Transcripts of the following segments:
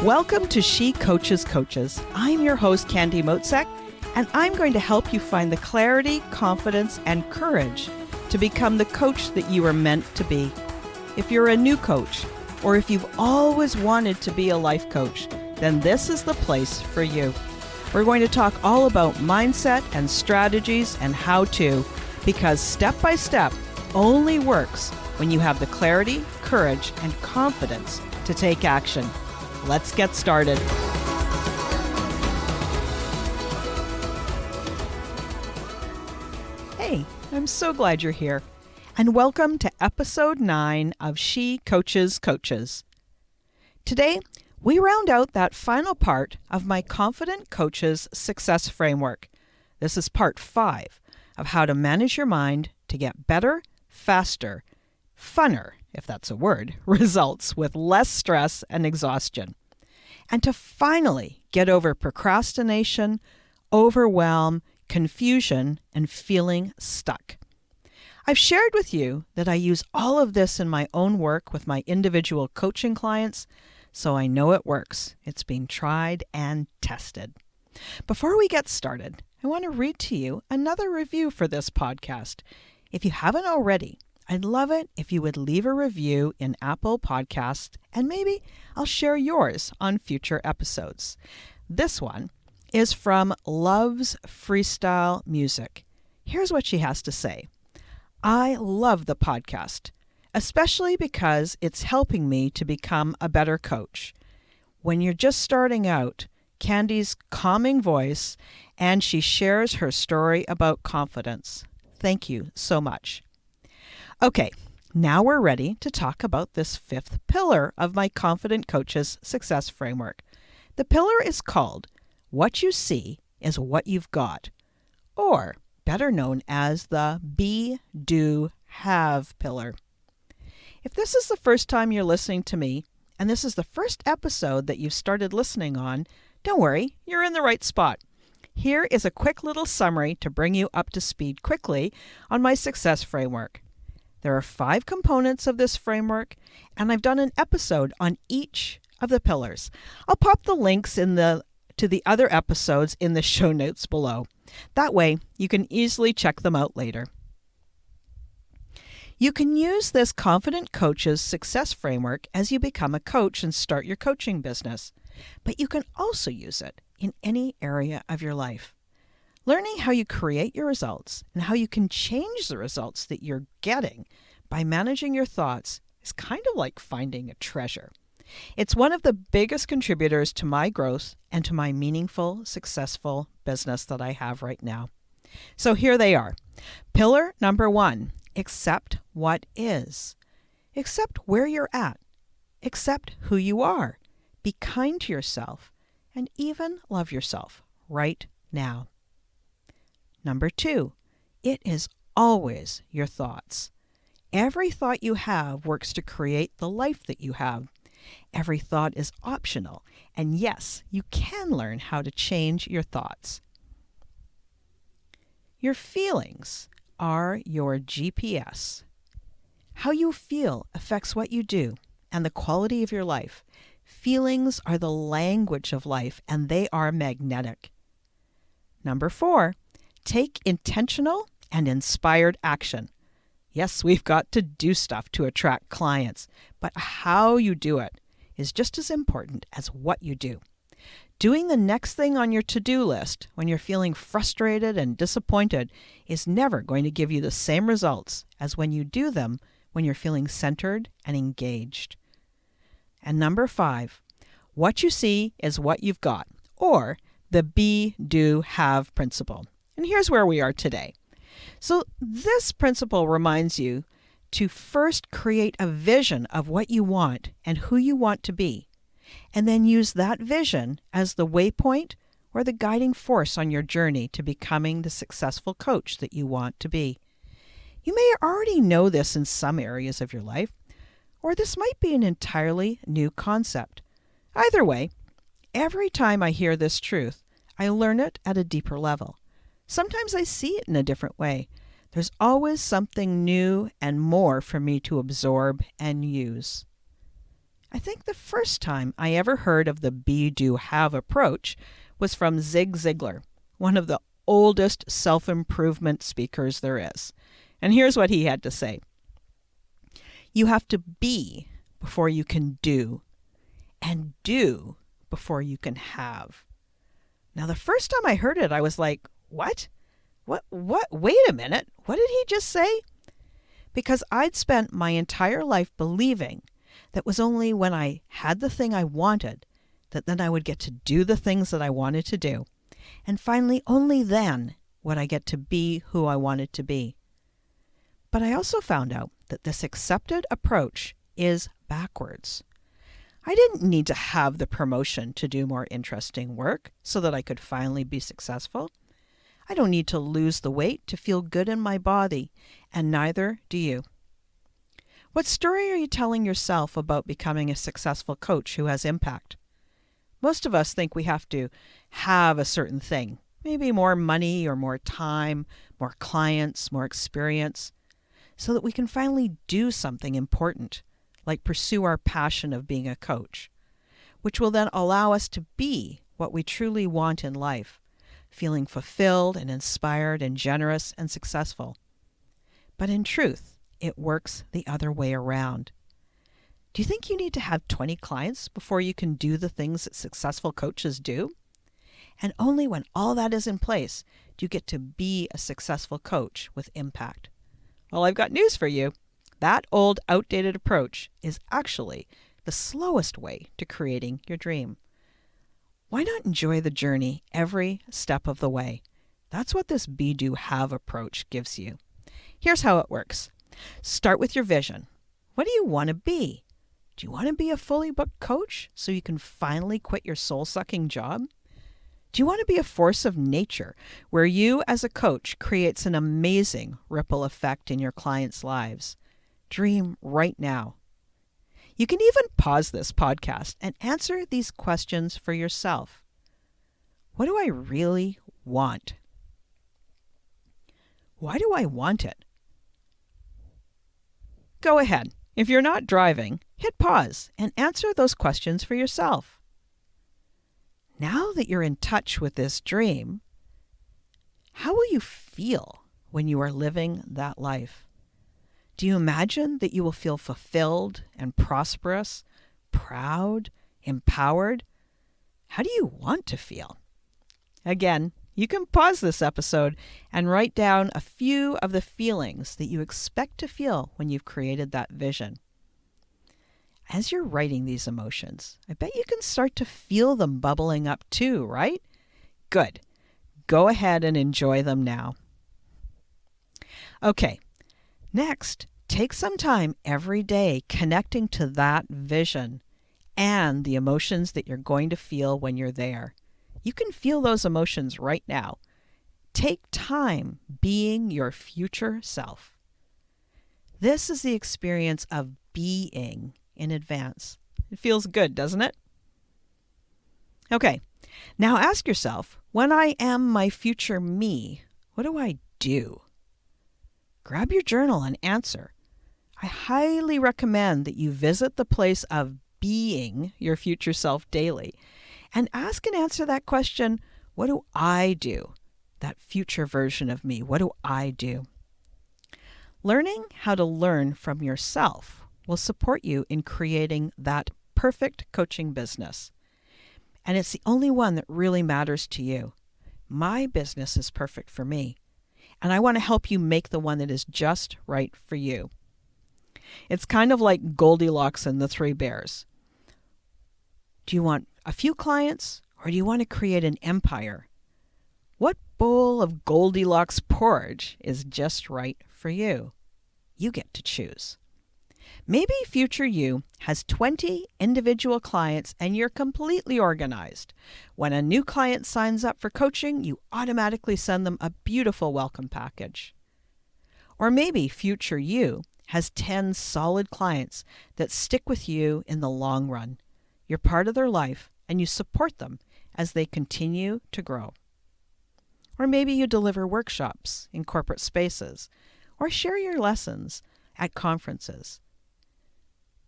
Welcome to She Coaches Coaches. I'm your host, Candy Motzek, and I'm going to help you find the clarity, confidence, and courage to become the coach that you are meant to be. If you're a new coach, or if you've always wanted to be a life coach, then this is the place for you. We're going to talk all about mindset and strategies and how to, because step by step only works when you have the clarity, courage, and confidence to take action. Let's get started. Hey, I'm so glad you're here, and welcome to episode 9 of She Coaches Coaches. Today, we round out that final part of my Confident Coaches Success Framework. This is part 5 of how to manage your mind to get better, faster, funner, if that's a word, results with less stress and exhaustion, and to finally get over procrastination, overwhelm, confusion, and feeling stuck. I've shared with you that I use all of this in my own work with my individual coaching clients, so I know it works. It's been tried and tested. Before we get started, I want to read to you another review for this podcast. If you haven't already, I'd love it if you would leave a review in Apple Podcasts, and maybe I'll share yours on future episodes. This one is from Loves Freestyle Music. Here's what she has to say. I love the podcast, especially because it's helping me to become a better coach. When you're just starting out, Candy's calming voice, and she shares her story about confidence. Thank you so much. Okay, now we're ready to talk about this 5th pillar of my Confident Coaches Success Framework. The pillar is called What You See is What You've Got, or better known as the Be, Do, Have pillar. If this is the first time you're listening to me, and this is the first episode that you've started listening on, don't worry, you're in the right spot. Here is a quick little summary to bring you up to speed quickly on my success framework. There are 5 components of this framework, and I've done an episode on each of the pillars. I'll pop the links to the other episodes in the show notes below. That way, you can easily check them out later. You can use this Confident Coaches Success Framework as you become a coach and start your coaching business, but you can also use it in any area of your life. Learning how you create your results and how you can change the results that you're getting by managing your thoughts is kind of like finding a treasure. It's one of the biggest contributors to my growth and to my meaningful, successful business that I have right now. So here they are. Pillar number 1, accept what is. Accept where you're at. Accept who you are. Be kind to yourself and even love yourself right now. Number 2, it is always your thoughts. Every thought you have works to create the life that you have. Every thought is optional, and yes, you can learn how to change your thoughts. Your feelings are your GPS. How you feel affects what you do and the quality of your life. Feelings are the language of life, and they are magnetic. Number 4, take intentional and inspired action. Yes, we've got to do stuff to attract clients, but how you do it is just as important as what you do. Doing the next thing on your to-do list when you're feeling frustrated and disappointed is never going to give you the same results as when you do them when you're feeling centered and engaged. And number 5, what you see is what you've got, or the Be, Do, Have principle. And here's where we are today. So this principle reminds you to first create a vision of what you want and who you want to be, and then use that vision as the waypoint or the guiding force on your journey to becoming the successful coach that you want to be. You may already know this in some areas of your life, or this might be an entirely new concept. Either way, every time I hear this truth, I learn it at a deeper level. Sometimes I see it in a different way. There's always something new and more for me to absorb and use. I think the first time I ever heard of the be, do, have approach was from Zig Ziglar, one of the oldest self-improvement speakers there is. And here's what he had to say. You have to be before you can do, and do before you can have. Now, the first time I heard it, I was like, what? Wait a minute. What did he just say? Because I'd spent my entire life believing that was only when I had the thing I wanted that then I would get to do the things that I wanted to do. And finally, only then would I get to be who I wanted to be. But I also found out that this accepted approach is backwards. I didn't need to have the promotion to do more interesting work so that I could finally be successful. I don't need to lose the weight to feel good in my body, and neither do you. What story are you telling yourself about becoming a successful coach who has impact? Most of us think we have to have a certain thing, maybe more money or more time, more clients, more experience, so that we can finally do something important, like pursue our passion of being a coach, which will then allow us to be what we truly want in life, feeling fulfilled and inspired and generous and successful. But in truth, it works the other way around. Do you think you need to have 20 clients before you can do the things that successful coaches do? And only when all that is in place do you get to be a successful coach with impact. Well, I've got news for you. That old, outdated approach is actually the slowest way to creating your dream. Why not enjoy the journey every step of the way? That's what this be, do, have approach gives you. Here's how it works. Start with your vision. What do you want to be? Do you want to be a fully booked coach so you can finally quit your soul-sucking job? Do you want to be a force of nature where you as a coach creates an amazing ripple effect in your clients' lives? Dream right now. You can even pause this podcast and answer these questions for yourself. What do I really want? Why do I want it? Go ahead. If you're not driving, hit pause and answer those questions for yourself. Now that you're in touch with this dream, how will you feel when you are living that life? Do you imagine that you will feel fulfilled and prosperous, proud, empowered? How do you want to feel? Again, you can pause this episode and write down a few of the feelings that you expect to feel when you've created that vision. As you're writing these emotions, I bet you can start to feel them bubbling up too, right? Good. Go ahead and enjoy them now. Okay. Next, take some time every day connecting to that vision and the emotions that you're going to feel when you're there. You can feel those emotions right now. Take time being your future self. This is the experience of being in advance. It feels good, doesn't it? Okay, now ask yourself, when I am my future me, what do I do? Grab your journal and answer. I highly recommend that you visit the place of being your future self daily and ask and answer that question, what do I do? That future version of me, what do I do? Learning how to learn from yourself will support you in creating that perfect coaching business. And it's the only one that really matters to you. My business is perfect for me, and I want to help you make the one that is just right for you. It's kind of like Goldilocks and the Three Bears. Do you want a few clients, or do you want to create an empire? What bowl of Goldilocks porridge is just right for you? You get to choose. Maybe future you has 20 individual clients and you're completely organized. When a new client signs up for coaching, you automatically send them a beautiful welcome package. Or maybe future you has 10 solid clients that stick with you in the long run. You're part of their life and you support them as they continue to grow. Or maybe you deliver workshops in corporate spaces or share your lessons at conferences.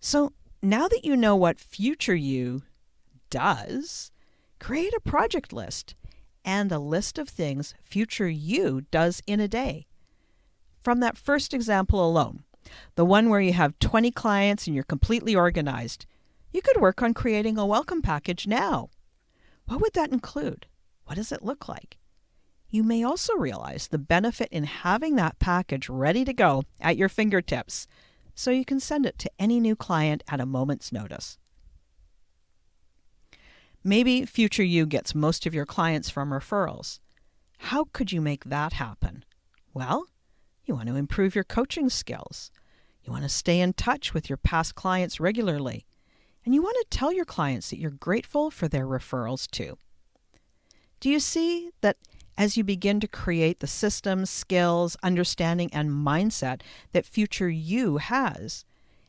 So now that you know what future you does, create a project list and a list of things future you does in a day. From that first example alone, the one where you have 20 clients and you're completely organized, you could work on creating a welcome package now. What would that include? What does it look like? You may also realize the benefit in having that package ready to go at your fingertips so you can send it to any new client at a moment's notice. Maybe future you gets most of your clients from referrals. How could you make that happen? Well, you want to improve your coaching skills. You want to stay in touch with your past clients regularly. And you want to tell your clients that you're grateful for their referrals too. Do you see that as you begin to create the systems, skills, understanding, and mindset that future you has,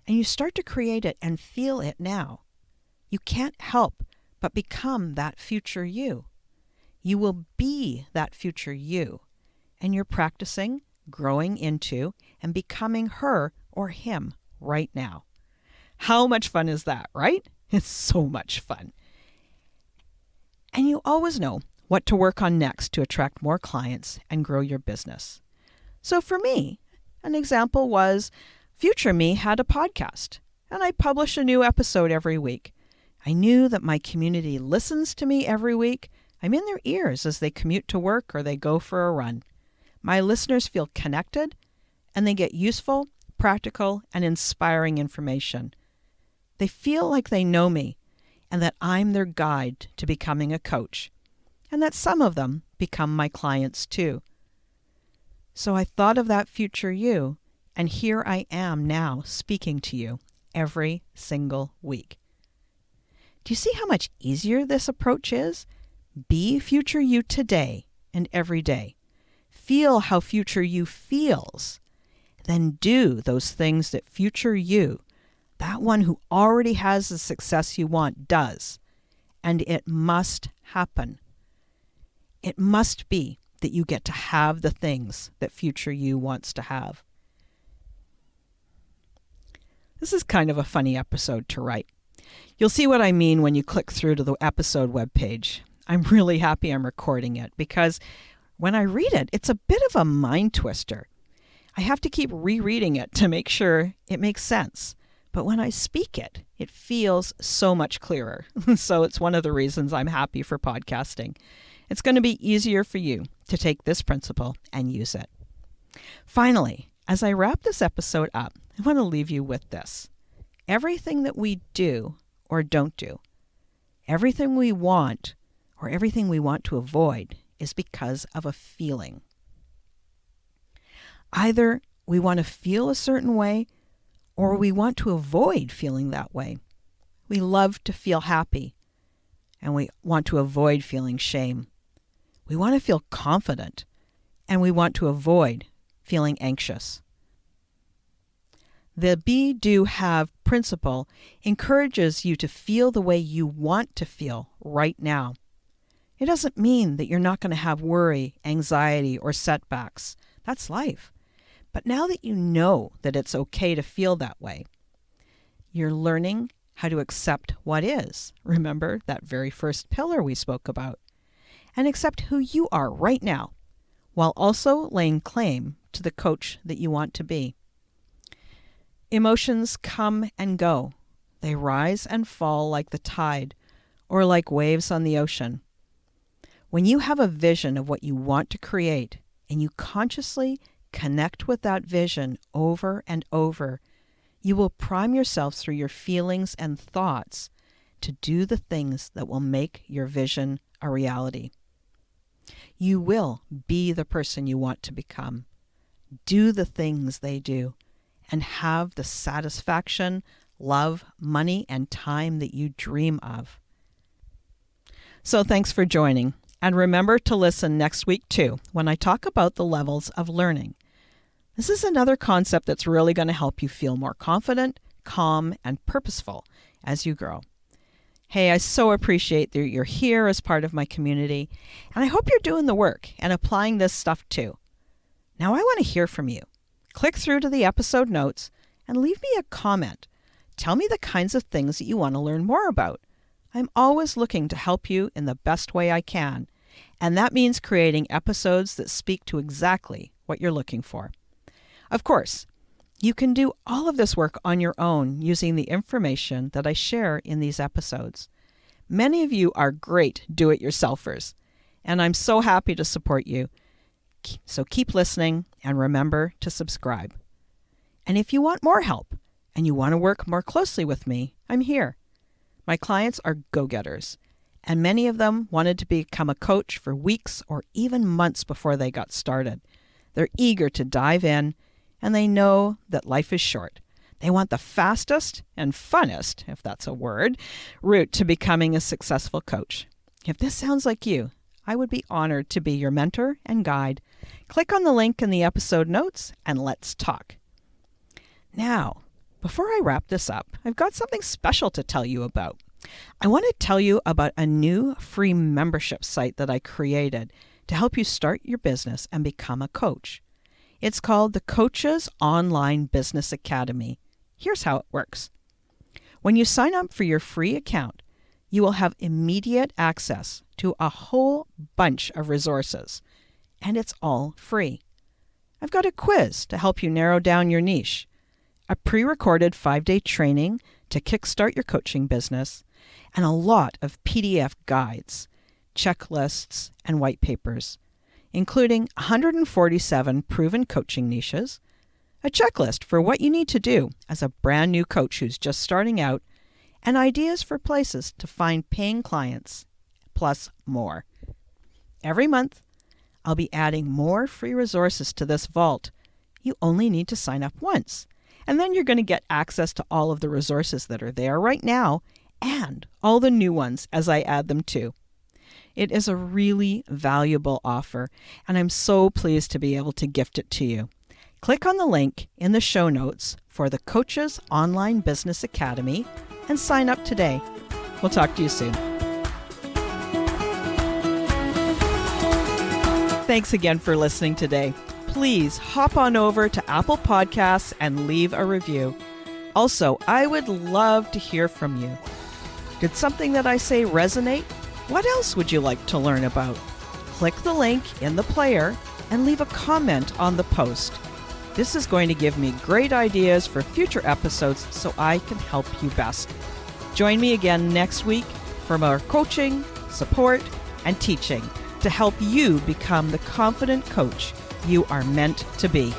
and you start to create it and feel it now, you can't help but become that future you. You will be that future you, and you're practicing, growing into, and becoming her or him right now. How much fun is that, right? It's so much fun. And you always know what to work on next to attract more clients and grow your business. So for me, an example was future me had a podcast, and I publish a new episode every week. I knew that my community listens to me every week. I'm in their ears as they commute to work or they go for a run. My listeners feel connected, and they get useful, practical, and inspiring information. They feel like they know me, and that I'm their guide to becoming a coach, and that some of them become my clients too. So I thought of that future you, and here I am now speaking to you every single week. Do you see how much easier this approach is? Be future you today and every day. Feel how future you feels. Then do those things that future you, that one who already has the success you want, does. And it must happen. It must be that you get to have the things that future you wants to have. This is kind of a funny episode to write. You'll see what I mean when you click through to the episode webpage. I'm really happy I'm recording it because when I read it, it's a bit of a mind twister. I have to keep rereading it to make sure it makes sense. But when I speak it, it feels so much clearer. So it's one of the reasons I'm happy for podcasting. It's going to be easier for you to take this principle and use it. Finally, as I wrap this episode up, I want to leave you with this. Everything that we do or don't do, everything we want or everything we want to avoid is because of a feeling. Either we want to feel a certain way or we want to avoid feeling that way. We love to feel happy and we want to avoid feeling shame. We want to feel confident and we want to avoid feeling anxious. The be, do, have principle encourages you to feel the way you want to feel right now. It doesn't mean that you're not going to have worry, anxiety, or setbacks. That's life. But now that you know that it's okay to feel that way, you're learning how to accept what is. Remember that very first pillar we spoke about. And accept who you are right now, while also laying claim to the coach that you want to be. Emotions come and go. They rise and fall like the tide, or like waves on the ocean. When you have a vision of what you want to create, and you consciously connect with that vision over and over, you will prime yourself through your feelings and thoughts to do the things that will make your vision a reality. You will be the person you want to become. Do the things they do, and have the satisfaction, love, money, and time that you dream of. So thanks for joining. And remember to listen next week too, when I talk about the levels of learning. This is another concept that's really going to help you feel more confident, calm, and purposeful as you grow. Hey, I so appreciate that you're here as part of my community, and I hope you're doing the work and applying this stuff too. Now I want to hear from you. Click through to the episode notes and leave me a comment. tell me the kinds of things that you want to learn more about. I'm always looking to help you in the best way I can, and that means creating episodes that speak to exactly what you're looking for. Of course, you can do all of this work on your own using the information that I share in these episodes. Many of you are great do-it-yourselfers, and I'm so happy to support you. So keep listening and remember to subscribe. And if you want more help and you want to work more closely with me, I'm here. My clients are go-getters, and many of them wanted to become a coach for weeks or even months before they got started. They're eager to dive in, and they know that life is short. They want the fastest and funnest, if that's a word, route to becoming a successful coach. If this sounds like you, I would be honored to be your mentor and guide. Click on the link in the episode notes and let's talk. Now, before I wrap this up, I've got something special to tell you about. I want to tell you about a new free membership site that I created to help you start your business and become a coach. It's called the Coaches Online Business Academy. Here's how it works. When you sign up for your free account, you will have immediate access to a whole bunch of resources, and it's all free. I've got a quiz to help you narrow down your niche, a pre-recorded 5-day training to kickstart your coaching business, and a lot of PDF guides, checklists, and white papers, including 147 proven coaching niches, a checklist for what you need to do as a brand new coach who's just starting out, and ideas for places to find paying clients, plus more. Every month, I'll be adding more free resources to this vault. You only need to sign up once, and then you're going to get access to all of the resources that are there right now and all the new ones as I add them too. It is a really valuable offer, and I'm so pleased to be able to gift it to you. Click on the link in the show notes for the Coaches Online Business Academy and sign up today. We'll talk to you soon. Thanks again for listening today. Please hop on over to Apple Podcasts and leave a review. Also, I would love to hear from you. Did something that I say resonate? What else would you like to learn about? Click the link in the player and leave a comment on the post. This is going to give me great ideas for future episodes so I can help you best. Join me again next week for more coaching, support, and teaching to help you become the confident coach you are meant to be.